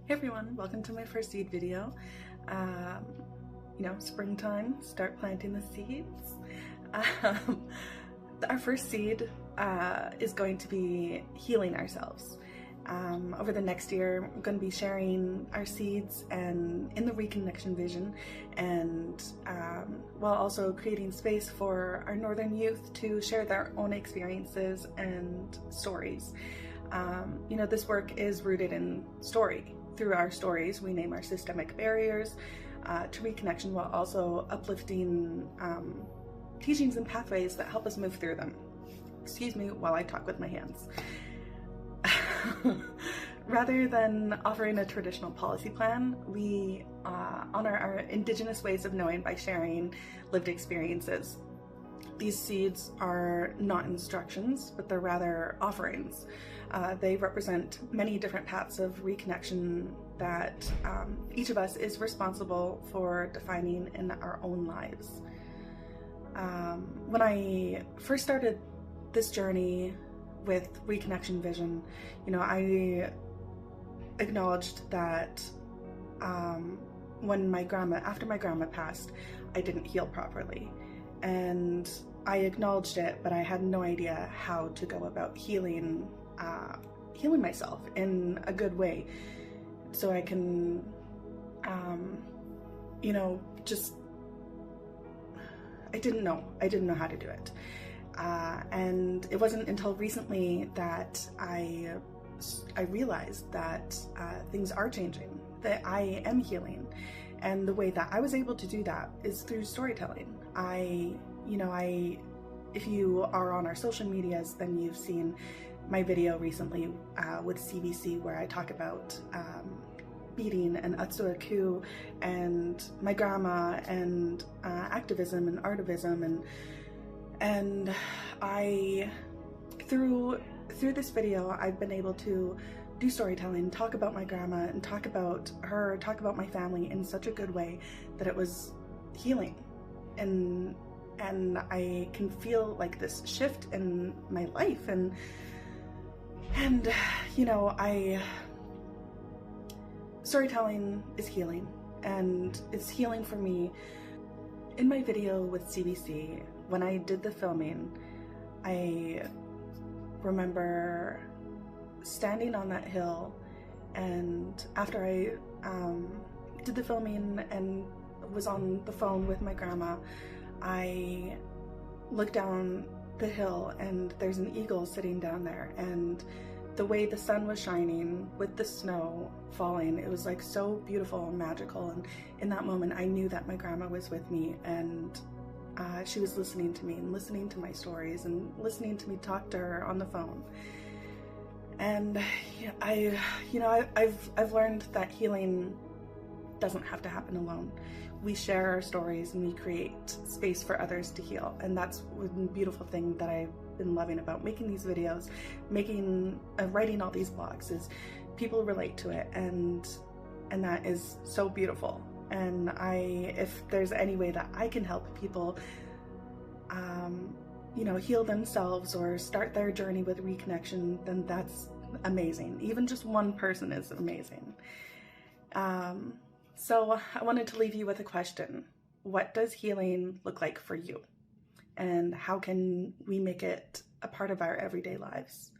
Hey everyone, welcome to my first seed video. Springtime, start planting the seeds. Our first seed is going to be healing ourselves. Over the next year, I'm going to be sharing our seeds and in the Reconnection Vision, and while also creating space for our Northern youth to share their own experiences and stories. This work is rooted in story. Through our stories, we name our systemic barriers to reconnection while also uplifting teachings and pathways that help us move through them. Excuse me while I talk with my hands. Rather than offering a traditional policy plan, we honor our Indigenous ways of knowing by sharing lived experiences. These seeds are not instructions, but they're rather offerings. They represent many different paths of reconnection that each of us is responsible for defining in our own lives. When I first started this journey with Reconnection Vision, I acknowledged that after my grandma passed, I didn't heal properly. And I acknowledged it, but I had no idea how to go about healing myself in a good way, so I can, I didn't know how to do it. And it wasn't until recently that I realized that things are changing, that I am healing. And the way that I was able to do that is through storytelling. If you are on our social medias, then you've seen my video recently with CBC where I talk about beading and Atsuaku and my grandma and activism and artivism, and I through this video I've been able to do storytelling, talk about my grandma and talk about her, talk about my family in such a good way that it was healing, and I can feel like this shift in my life, and storytelling is healing, and it's healing for me. In my video with CBC, when I did the filming, I remember standing on that hill, and after I did the filming and was on the phone with my grandma, I looked down the hill and there's an eagle sitting down there, and the way the sun was shining with the snow falling, it was like so beautiful and magical. And in that moment I knew that my grandma was with me, and she was listening to me and listening to my stories and listening to me talk to her on the phone. And I've learned that healing doesn't have to happen alone. We share our stories and we create space for others to heal, and that's one beautiful thing that I've been loving about making these videos, writing all these blogs, is people relate to it, and that is so beautiful. And if there's any way that I can help people heal themselves or start their journey with reconnection, then that's amazing. Even just one person is amazing. So I wanted to leave you with a question. What does healing look like for you? And how can we make it a part of our everyday lives?